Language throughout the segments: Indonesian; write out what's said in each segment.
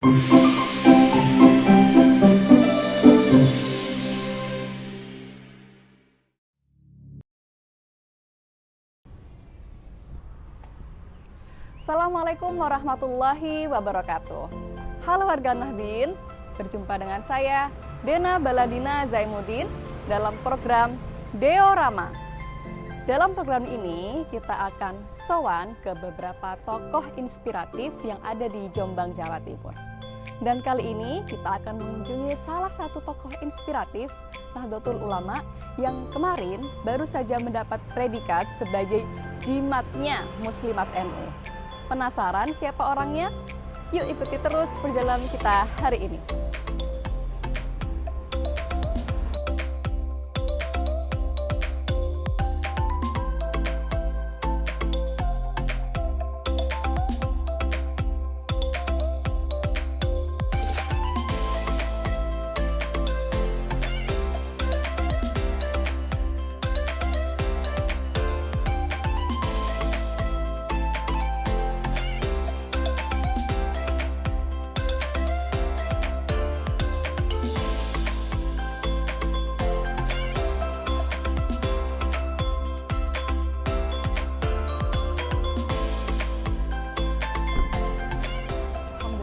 Assalamualaikum warahmatullahi wabarakatuh. Halo warga Nahdien, berjumpa dengan saya Dena Baladina Zaimuddin dalam program Deorama. Dalam program ini kita akan sowan ke beberapa tokoh inspiratif yang ada di Jombang, Jawa Timur. Dan kali ini kita akan mengunjungi salah satu tokoh inspiratif Nahdlatul Ulama yang kemarin baru saja mendapat predikat sebagai jimatnya Muslimat NU. Penasaran siapa orangnya? Yuk ikuti terus perjalanan kita hari ini.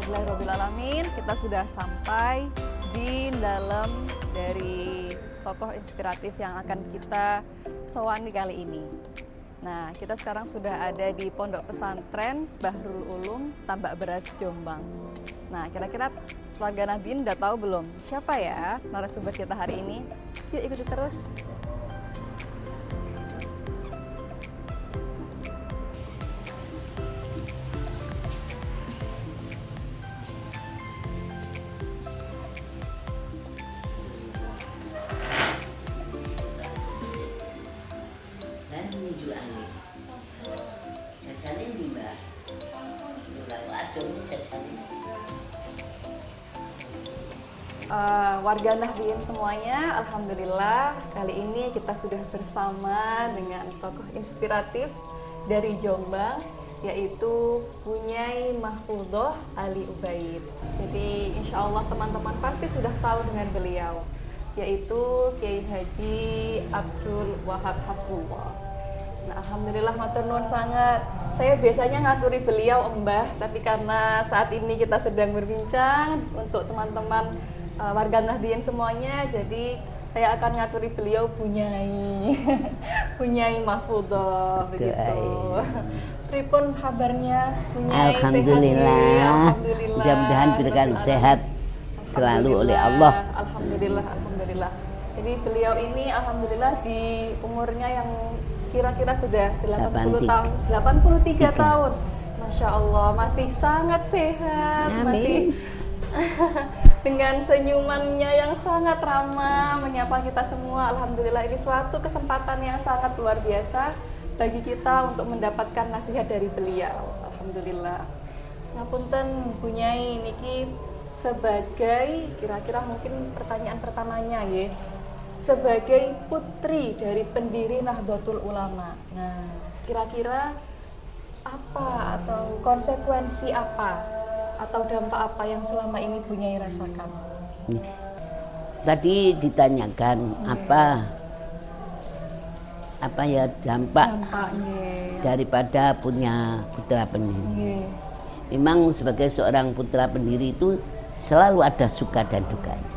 Alhamdulillahirobbilalamin, kita sudah sampai di dalam dari tokoh inspiratif yang akan kita sowani kali ini. Nah, kita sekarang sudah ada di Pondok Pesantren Bahrul Ulum, Tambak Beras, Jombang. Nah, kira-kira warga Nahdien udah tahu belum siapa ya narasumber kita hari ini? Yuk ikuti terus. Warga Nahdien semuanya, alhamdulillah kali ini kita sudah bersama dengan tokoh inspiratif dari Jombang, yaitu Bunyai Mahfudzoh Ali Ubaid. Jadi insya Allah teman-teman pasti sudah tahu dengan beliau, yaitu Kiai Haji Abdul Wahab Hasbullah. Nah, alhamdulillah matur nuwun sangat. Saya biasanya ngaturi beliau Mbah, tapi karena saat ini kita sedang berbincang untuk teman-teman warga Nahdien semuanya, jadi saya akan ngaturi beliau Bunyai Bunyai Mahfudzoh begitu. Pripun kabarnya Bunyai? Alhamdulillah. Mudah-mudahan diberikan sehat selalu oleh Allah. Alhamdulillah. Jadi beliau ini alhamdulillah di umurnya yang kira-kira sudah 83 tahun. Masya Allah, masih sangat sehat. Amin. Masih dengan senyumannya yang sangat ramah menyapa kita semua. Alhamdulillah, ini suatu kesempatan yang sangat luar biasa bagi kita untuk mendapatkan nasihat dari beliau. Alhamdulillah. Ngapunten Bunyai niki sebagai, kira-kira mungkin pertanyaan pertamanya nggih, sebagai putri dari pendiri Nahdlatul Ulama. Nah, kira-kira apa atau konsekuensi apa atau dampak apa yang selama ini Bunyai rasakan? Tadi ditanyakan apa ya dampaknya daripada punya putra pendiri. Memang sebagai seorang putra pendiri itu selalu ada suka dan dukanya.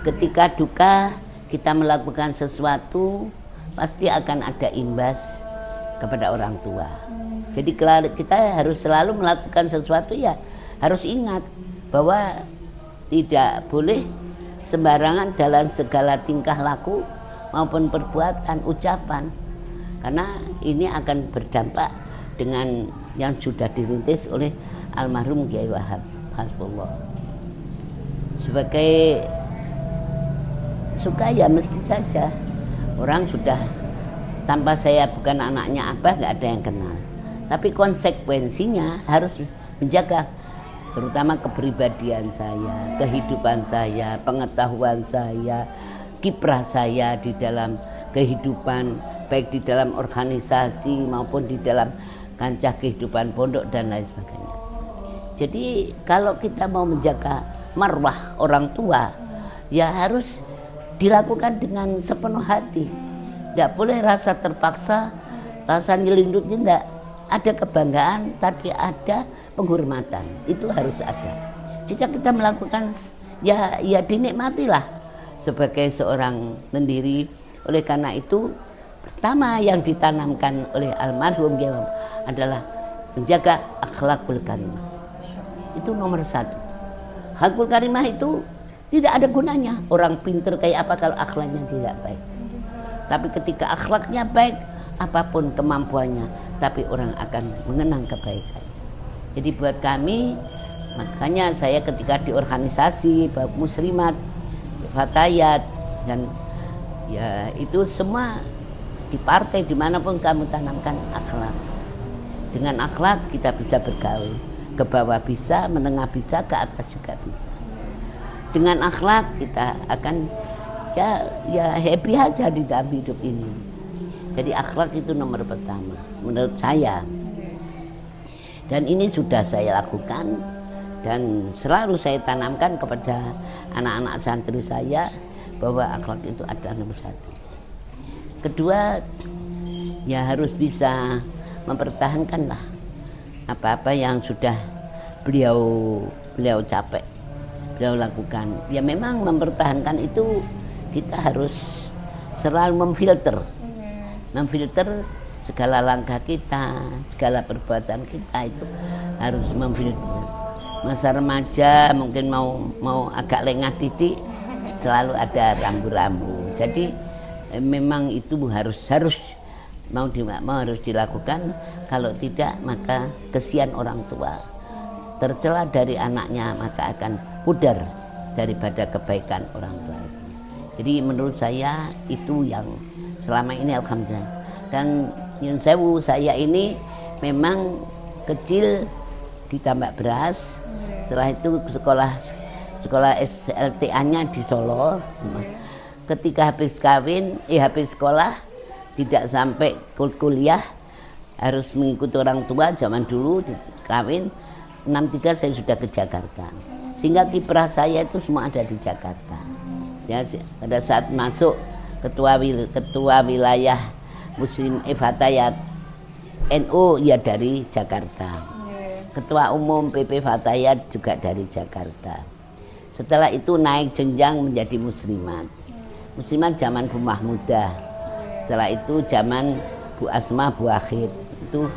Ketika duka kita melakukan sesuatu pasti akan ada imbas kepada orang tua. Jadi kita harus selalu melakukan sesuatu ya harus ingat bahwa tidak boleh sembarangan dalam segala tingkah laku maupun perbuatan, ucapan. Karena ini akan berdampak dengan yang sudah dirintis oleh almarhum Kiai Wahab Hasbullah. Sebagai suka ya mesti saja. Orang sudah tanpa saya bukan anaknya Abah nggak ada yang kenal. Tapi konsekuensinya harus menjaga terutama kepribadian saya, kehidupan saya, pengetahuan saya, kiprah saya di dalam kehidupan, baik di dalam organisasi maupun di dalam kancah kehidupan pondok dan lain sebagainya. Jadi kalau kita mau menjaga marwah orang tua, ya harus dilakukan dengan sepenuh hati. Tidak boleh rasa terpaksa, rasa nyelindutnya tidak. Ada kebanggaan, tadi ada penghormatan, itu harus ada. Jika kita melakukan, ya dinikmatilah sebagai seorang pendiri. Oleh karena itu, pertama yang ditanamkan oleh almarhum Kiai adalah menjaga akhlakul karimah. Itu nomor satu. Akhlakul karimah itu tidak ada gunanya orang pinter kayak apa kalau akhlaknya tidak baik. Tapi ketika akhlaknya baik, apapun kemampuannya, tapi orang akan mengenang kebaikan. Jadi buat kami, makanya saya ketika di organisasi muslimat, fatayat, dan ya itu semua di partai dimanapun kamu tanamkan akhlak. Dengan akhlak kita bisa bergaul, ke bawah bisa, menengah bisa, ke atas juga bisa. Dengan akhlak kita akan ya happy aja di dalam hidup ini. Jadi akhlak itu nomor pertama menurut saya. Dan ini sudah saya lakukan dan selalu saya tanamkan kepada anak-anak santri saya bahwa akhlak itu adalah nomor satu. Kedua, ya harus bisa mempertahankanlah apa-apa yang sudah beliau capek, beliau lakukan. Ya memang mempertahankan itu kita harus selalu memfilter segala langkah kita, segala perbuatan kita itu harus memfilter. Masa remaja mungkin mau agak lengah titik, selalu ada rambu-rambu. Jadi memang itu harus mau harus dilakukan. Kalau tidak maka kesian orang tua, tercela dari anaknya, maka akan pudar daripada kebaikan orang tua. Jadi menurut saya itu yang selama ini alhamdulillah. Dan nyun sewu, saya ini memang kecil ditambah beras. Setelah itu sekolah SLTA-nya di Solo. Ketika habis sekolah tidak sampai kuliah, harus mengikuti orang tua. Zaman dulu kawin 63 saya sudah ke Jakarta, sehingga kiprah saya itu semua ada di Jakarta. Ya, pada saat masuk ketua wilayah Muslim Fatayat NU ya dari Jakarta. Ketua umum PP Fatayat juga dari Jakarta. Setelah itu naik jenjang menjadi muslimat. Muslimat zaman Bu Mahmudah. Setelah itu zaman Bu Asma, Bu Akhir. Itu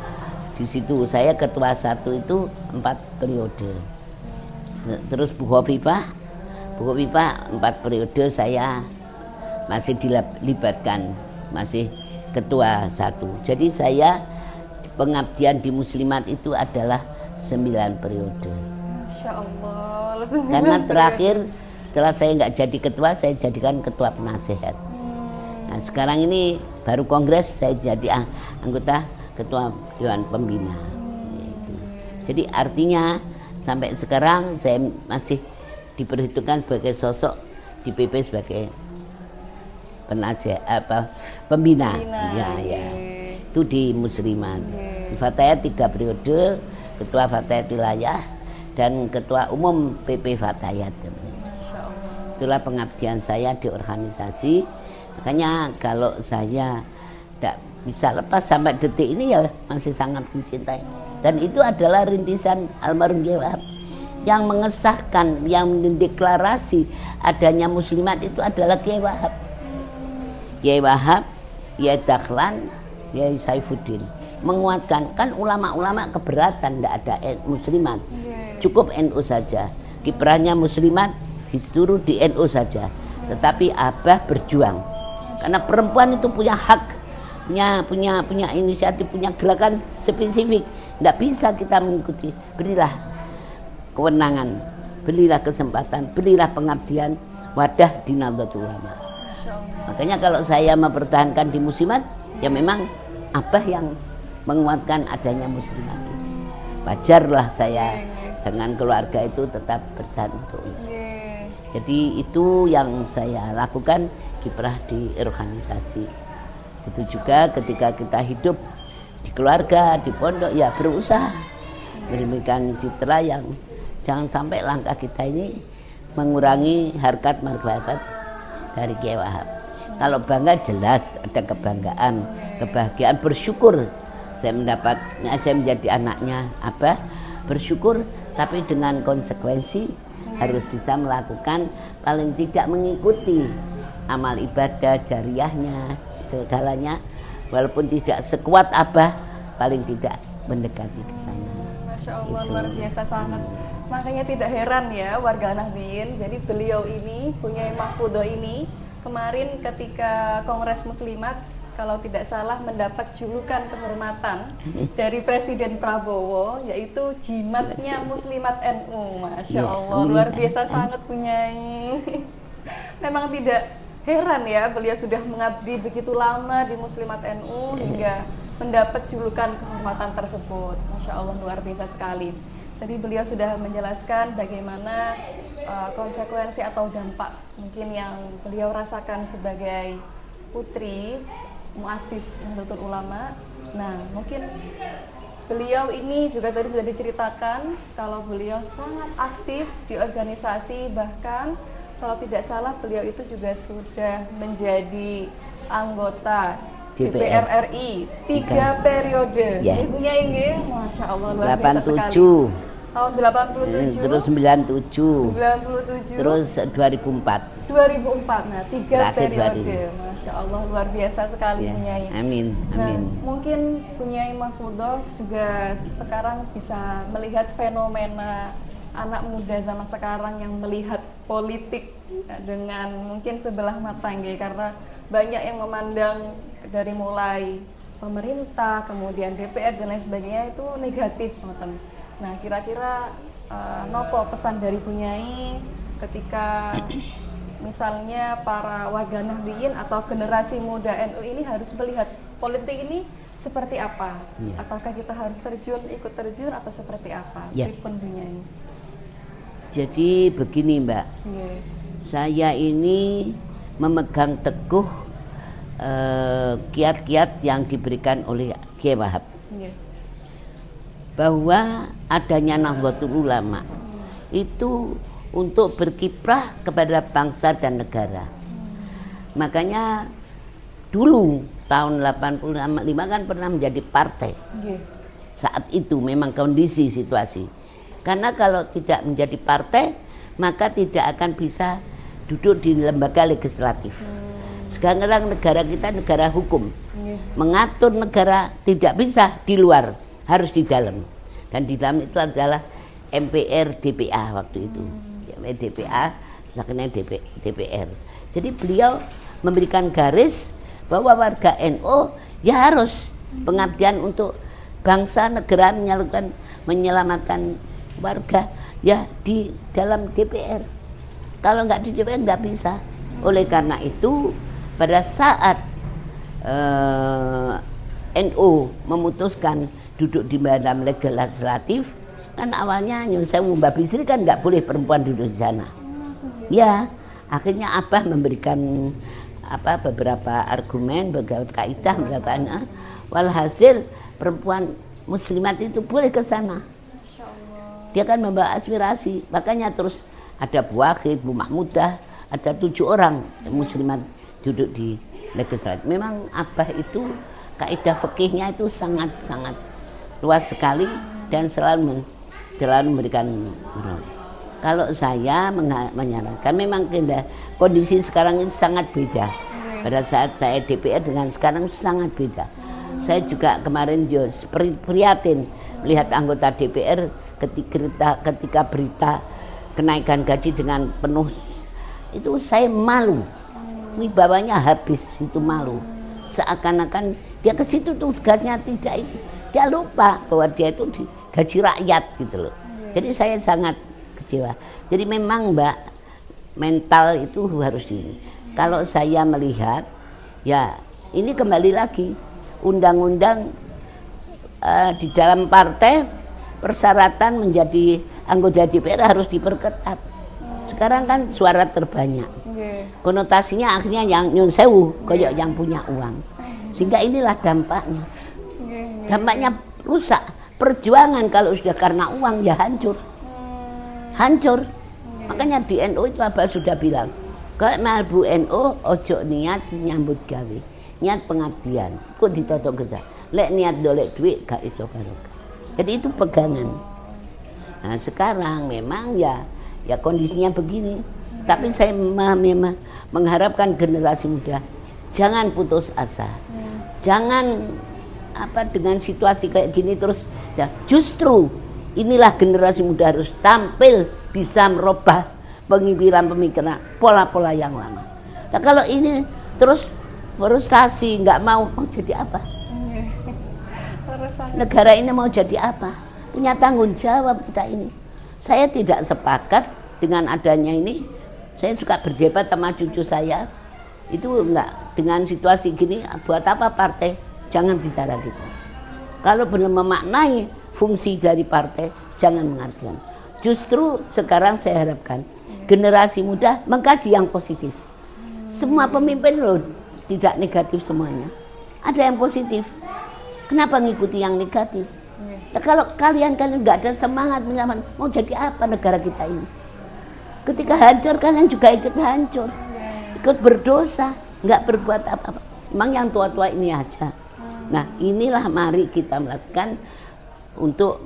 di situ saya ketua satu itu 4 periode. Terus Bu Hovifah 4 periode saya masih dilibatkan, masih ketua satu. Jadi saya pengabdian di muslimat itu adalah 9 periode. Masya Allah. Karena terakhir setelah saya nggak jadi ketua, saya jadikan ketua penasehat. Nah sekarang ini baru kongres saya jadi anggota ketua dewan pembina. Jadi artinya sampai sekarang saya masih diperhitungkan sebagai sosok di PP sebagai pembina. Ya. Itu di muslimat. Di Fatayat 3 periode, ketua Fatayat wilayah dan ketua umum PP Fatayat. Itulah pengabdian saya di organisasi. Makanya kalau saya tidak bisa lepas sampai detik ini ya masih sangat mencintai. Dan itu adalah rintisan almarhum Kiai Wahab yang mengesahkan, yang mendeklarasi adanya muslimat itu adalah Kiai Wahab. Kiai Wahab, Kiai Dahlan, Kiai Saifuddin menguatkan. Kan ulama-ulama keberatan tidak ada muslimat, cukup NU saja. Kiprahnya muslimat disuruh di NU saja. Tetapi Abah berjuang karena perempuan itu punya hak, punya inisiatif, punya gerakan spesifik. Tidak bisa kita mengikuti. Berilah kewenangan, berilah kesempatan, berilah pengabdian, wadah di Nahdlatul Ulama. Makanya kalau saya mempertahankan di muslimat, ya memang Abah yang menguatkan adanya muslimat. Wajarlah saya dengan keluarga itu tetap bertahan untuk itu. Jadi itu yang saya lakukan, kiprah di organisasi. Itu juga ketika kita hidup di keluarga, di pondok, ya berusaha memberikan citra yang jangan sampai langkah kita ini mengurangi harkat martabat dari Kiai Wahab. Kalau bangga jelas ada kebanggaan, kebahagiaan, bersyukur saya menjadi anaknya Abah, bersyukur, tapi dengan konsekuensi harus bisa melakukan paling tidak mengikuti amal ibadah jariahnya segalanya, walaupun tidak sekuat Abah, paling tidak mendekati ke sana. Masya Allah, luar biasa sangat. Makanya tidak heran ya warga Nahdliyin. Jadi beliau ini, Bunyai Mahfudzoh ini, kemarin ketika Kongres Muslimat, kalau tidak salah mendapat julukan kehormatan dari Presiden Prabowo, yaitu jimatnya Muslimat NU. Masya Allah, luar biasa sangat Bunyai. Memang tidak heran ya, beliau sudah mengabdi begitu lama di Muslimat NU hingga mendapat julukan kehormatan tersebut. Masya Allah, luar biasa sekali. Tadi beliau sudah menjelaskan bagaimana konsekuensi atau dampak mungkin yang beliau rasakan sebagai putri muassis Nahdlatul Ulama. Nah, mungkin beliau ini juga tadi sudah diceritakan kalau beliau sangat aktif di organisasi, bahkan kalau tidak salah beliau itu juga sudah menjadi anggota DPR RI 3 periode. Ya. Ibunya ini, Masya Allah, luar biasa 87. sekali. Tahun 87, Terus 97, 97, terus 2004. 2004, nah 3 Terakhir periode. Masya Allah, luar biasa sekali Ya, Bunyai. amin, Nah, amin. mungkin Bunyai Mahfudzoh juga sekarang bisa melihat fenomena anak muda zaman sekarang yang melihat politik dengan mungkin sebelah mata, karena banyak yang memandang dari mulai pemerintah, kemudian DPR dan lain sebagainya itu negatif. Nah, kira-kira nopo pesan dari Bunyai ketika misalnya para warga Nahdliyin atau generasi muda NU ini harus melihat politik ini seperti apa? Ya. Ataukah kita harus ikut terjun atau seperti apa? Ya. Pripun Bunyai? Jadi begini Mbak, Yeah. saya ini memegang teguh kiat-kiat yang diberikan oleh Kiai Wahab, Yeah. bahwa adanya Nahdlatul Ulama itu untuk berkiprah kepada bangsa dan negara. Makanya dulu tahun 85 kan pernah menjadi partai. Yeah. Saat itu memang kondisi situasi. Karena kalau tidak menjadi partai, maka tidak akan bisa duduk di lembaga legislatif. Sekarang negara kita negara hukum. Yeah. Mengatur negara tidak bisa di luar, harus di dalam. Dan di dalam itu adalah MPR DPA waktu itu. DPA, akhirnya DPR. Jadi beliau memberikan garis bahwa warga NU ya harus pengabdian untuk bangsa negara, menyelamatkan warga ya di dalam DPR. Kalau nggak di DPR nggak bisa. Oleh karena itu pada saat NU memutuskan duduk di dalam legislatif, kan awalnya Nyun Sewu Mbak Bisri kan nggak boleh perempuan duduk di sana. Ya, akhirnya Abah memberikan beberapa argumen, beberapa kaidah, beberapa walhasil perempuan muslimat itu boleh ke sana. Dia kan membawa aspirasi, makanya terus ada Bu Wahid, Bu Mahmudah, ada 7 orang muslimat duduk di legislatif. Memang Abah itu kaidah fikihnya itu sangat-sangat luas sekali dan selalu memberikan. Kalau saya menyarankan, memang kondisi sekarang ini sangat beda. Pada saat saya DPR dengan sekarang sangat beda. Saya juga kemarin prihatin melihat anggota DPR ketika berita kenaikan gaji dengan penuh, itu saya malu. Wibawanya habis, itu malu. Seakan-akan dia ke situ tugasnya tidak itu. Dia lupa bahwa dia itu gaji rakyat gitu loh. Jadi saya sangat kecewa. Jadi memang Mbak, mental itu harus kalau saya melihat ya ini kembali lagi undang-undang di dalam partai persyaratan menjadi anggota DPR harus diperketat. Sekarang kan suara terbanyak. Konotasinya akhirnya yang Nyun Sewu koyok yang punya uang. Sehingga inilah dampaknya. Dampaknya rusak. Perjuangan kalau sudah karena uang ya hancur. Hancur. Makanya di NU itu Abah sudah bilang, kalau mlebu NU ojo niat nyambut gawe, niat pengabdian. Kok ditotok kita. Lek niat dolek duit gak iso barokah. Jadi itu pegangan. Nah, sekarang memang ya kondisinya begini. Tapi saya memang mengharapkan generasi muda jangan putus asa. Jangan dengan situasi kayak gini terus ya, justru inilah generasi muda harus tampil bisa merubah pemikiran pola-pola yang lama. Nah, kalau ini terus frustasi nggak mau jadi apa? Negara ini mau jadi apa? Punya tanggung jawab kita ini. Saya tidak sepakat dengan adanya ini. Saya suka berdebat sama cucu saya. Itu enggak, dengan situasi gini buat apa partai? Jangan bicara gitu. Kalau benar memaknai fungsi dari partai, jangan mengartikan. Justru sekarang saya harapkan generasi muda mengkaji yang positif. Semua pemimpin loh tidak negatif semuanya. Ada yang positif. Kenapa ngikuti yang negatif? Nah, kalau kalian nggak ada semangat menyelamatkan, mau jadi apa negara kita ini? Ketika hancur kalian juga ikut hancur, ikut berdosa, nggak berbuat apa-apa. Memang yang tua-tua ini aja. Nah, inilah mari kita melakukan untuk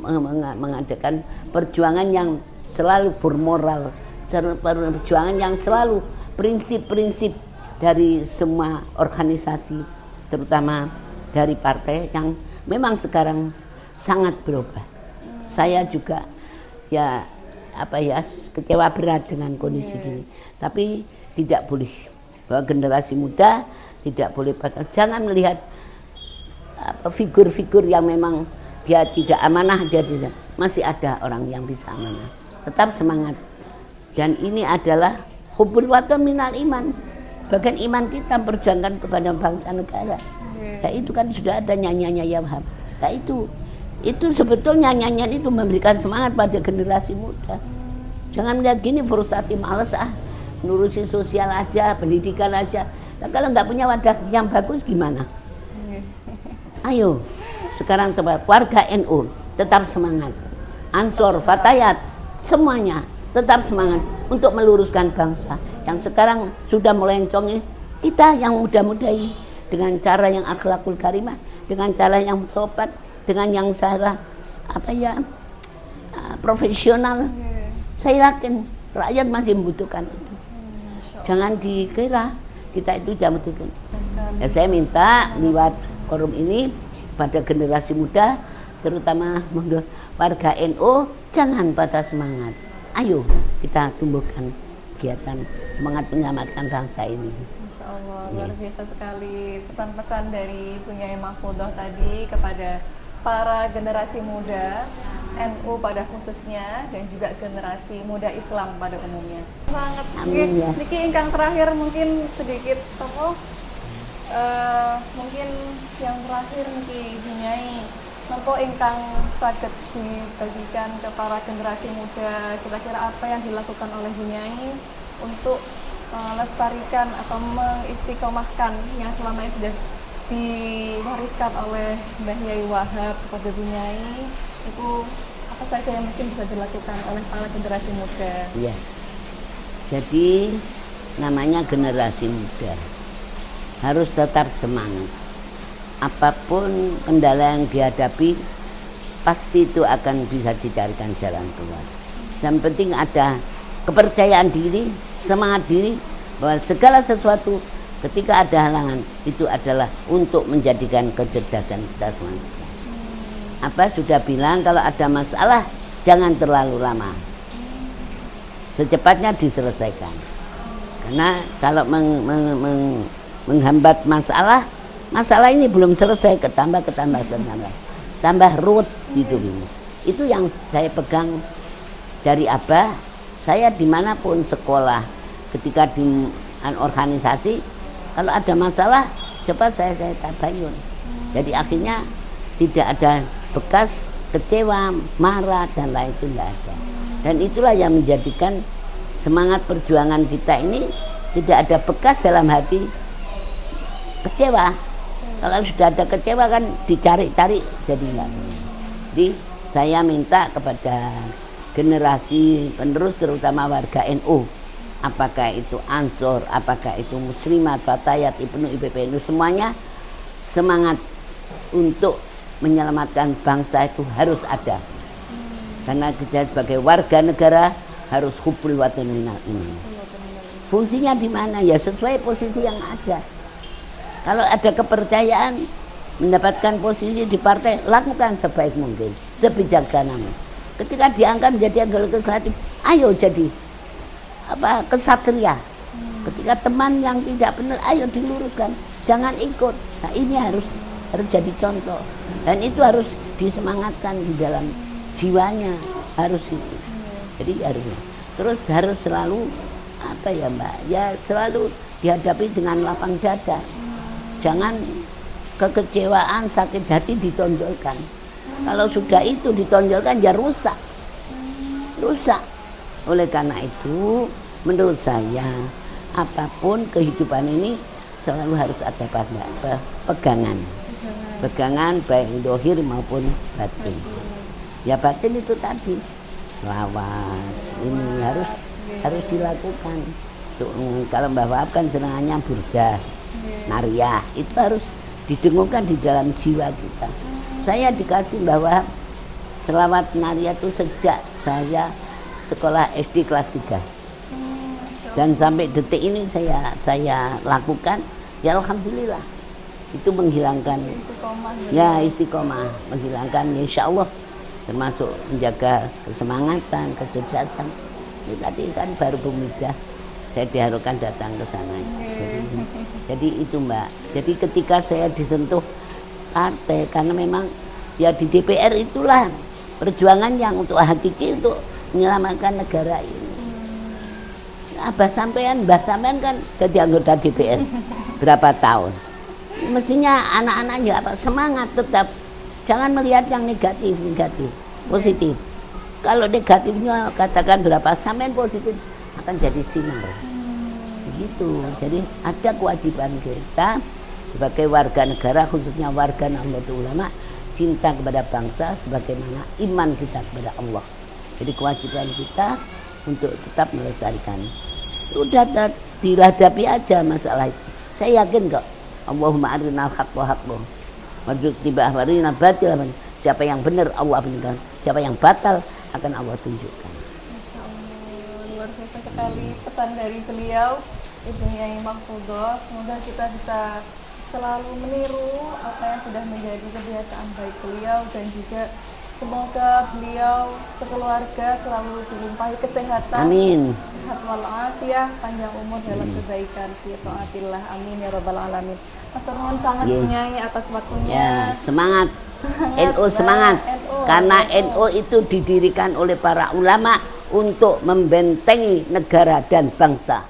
mengadakan perjuangan yang selalu bermoral, perjuangan yang selalu prinsip-prinsip dari semua organisasi, terutama dari partai yang memang sekarang sangat berubah. Saya juga kecewa berat dengan kondisi gini. Tapi tidak boleh bahwa generasi muda tidak boleh jangan melihat figur-figur yang memang dia tidak amanah, dia tidak. Masih ada orang yang bisa amanah. Tetap semangat. Dan ini adalah hubbul watan minal iman. Bagian iman kita perjuangkan kepada bangsa negara. Nah, itu kan sudah ada nyanyiannya ya Wahab. Nah, itu sebetulnya nyanyian itu memberikan semangat pada generasi muda. Jangan melihat gini frustasi, males ngurusi sosial aja, pendidikan aja. Nah, kalau nggak punya wadah yang bagus gimana? Ayo, sekarang warga NU tetap semangat. Ansor, Fatayat, semuanya tetap semangat untuk meluruskan bangsa. Yang sekarang sudah melencong ini, kita yang muda-muda ini dengan cara yang akhlakul karimah, dengan cara yang sopan, dengan yang cara profesional. Saya yakin rakyat masih membutuhkan itu. Jangan dikira kita itu tidak membutuhkan. Ya, saya minta lewat forum ini pada generasi muda, terutama warga NU, jangan patah semangat. Ayo kita tumbuhkan kegiatan semangat menyelamatkan bangsa ini. Masya Allah, luar biasa sekali pesan-pesan dari Bu Nyai Mahfudoh tadi kepada para generasi muda NU pada khususnya dan juga generasi muda Islam pada umumnya. Sangat. Amin, ya. Niki ingkang terakhir mungkin sedikit mungkin yang terakhir niki Bu Nyai mengko ingkang saged dibagikan ke para generasi muda, kira-kira apa yang dilakukan oleh Bu Nyai untuk melestarikan atau mengistiqomahkan yang selama ini sudah diwariskan oleh Mbah Yai Wahab kepada Bu Nyai, itu apa saja yang mungkin bisa dilakukan oleh para generasi muda? Iya. Jadi namanya generasi muda harus tetap semangat. Apapun kendala yang dihadapi, pasti itu akan bisa dicarikan jalan keluar. Yang penting ada kepercayaan diri, semangat diri bahwa segala sesuatu ketika ada halangan itu adalah untuk menjadikan kecerdasan kita semua. Apa sudah bilang kalau ada masalah jangan terlalu lama, secepatnya diselesaikan. Karena kalau menghambat masalah ini belum selesai, tambah tambah ruwet hidup ini. Itu yang saya pegang dari Abah. Saya dimanapun sekolah, ketika di organisasi, kalau ada masalah cepat saya tabayun. Jadi akhirnya tidak ada bekas kecewa, marah dan lain itu tidak ada. Dan itulah yang menjadikan semangat perjuangan kita ini tidak ada bekas dalam hati kecewa. Kalau sudah ada kecewa kan dicari-cari jadi enggak. Jadi Jadi saya minta kepada generasi penerus terutama warga NU, apakah itu Ansor, apakah itu Muslimat, Fatayat, Ibnu, IPPNU, semuanya semangat untuk menyelamatkan bangsa itu harus ada. Karena kita sebagai warga negara harus hubbul watan minal iman. Fungsinya di mana? Ya sesuai posisi yang ada. Kalau ada kepercayaan mendapatkan posisi di partai, lakukan sebaik mungkin, sebijaksana mungkin. Ketika diangkat menjadi anggota legislatif, ayo jadi kesatria. Ketika teman yang tidak benar, ayo diluruskan, jangan ikut. Nah ini harus jadi contoh, dan itu harus disemangatkan di dalam jiwanya, harus itu. Jadi terus harus selalu Mbak, ya selalu dihadapi dengan lapang dada. Jangan kekecewaan, sakit hati ditonjolkan. Kalau sudah itu ditonjolkan ya rusak. Oleh karena itu menurut saya apapun kehidupan ini selalu harus ada pegangan baik dohir maupun batin. Ya batin itu tadi selawat ini harus dilakukan. Kalau Mbak Wahab kan senangannya burdah, nariyah, itu harus didengungkan di dalam jiwa kita. Saya dikasih Mbak Wahab selawat nariyah itu sejak saya sekolah SD kelas 3. Dan sampai detik ini saya lakukan, ya alhamdulillah. Itu menghilangkan istiqomah, menghilangkan insya Allah, termasuk menjaga kesemangatan, kecerdasan. Ini tadi kan baru pemuda, saya diharapkan datang ke sana. Jadi itu Mbak. Jadi ketika saya disentuh partai, karena memang ya di DPR itulah perjuangan yang untuk hakiki untuk menyelamatkan negara ini. Mbah sampean kan jadi anggota DPR berapa tahun. Mestinya anak-anaknya semangat tetap, jangan melihat yang negatif, positif. Kalau negatifnya katakan berapa, sampean positif akan jadi sinar. Begitu. Jadi ada kewajiban kita sebagai warga negara, khususnya warga Nahdlatul Ulama, cinta kepada bangsa sebagaimana iman kita kepada Allah. Jadi kewajiban kita untuk tetap melestarikan. Udah dihadapi aja masalah itu. Saya yakin kok. Allahumma arinal haqqa haqqan warzuqna arinal batil. Siapa yang benar Allah berikan, siapa yang batal akan Allah tunjukkan. Masya Allah, luar biasa sekali pesan dari beliau, Ibu Nyai Mahfudzoh. Semoga kita bisa selalu meniru apa yang sudah menjadi kebiasaan baik beliau, dan juga semoga beliau sekeluarga selalu dilimpahi kesehatan. Amin. Sehat walafiat, panjang umur dalam kebaikan, fi taatillah. Amin ya rabbal alamin. Matur nuwun sangat Nyai atas waktunya. Semangat. NU semangat. Karena NU itu didirikan oleh para ulama untuk membentengi negara dan bangsa.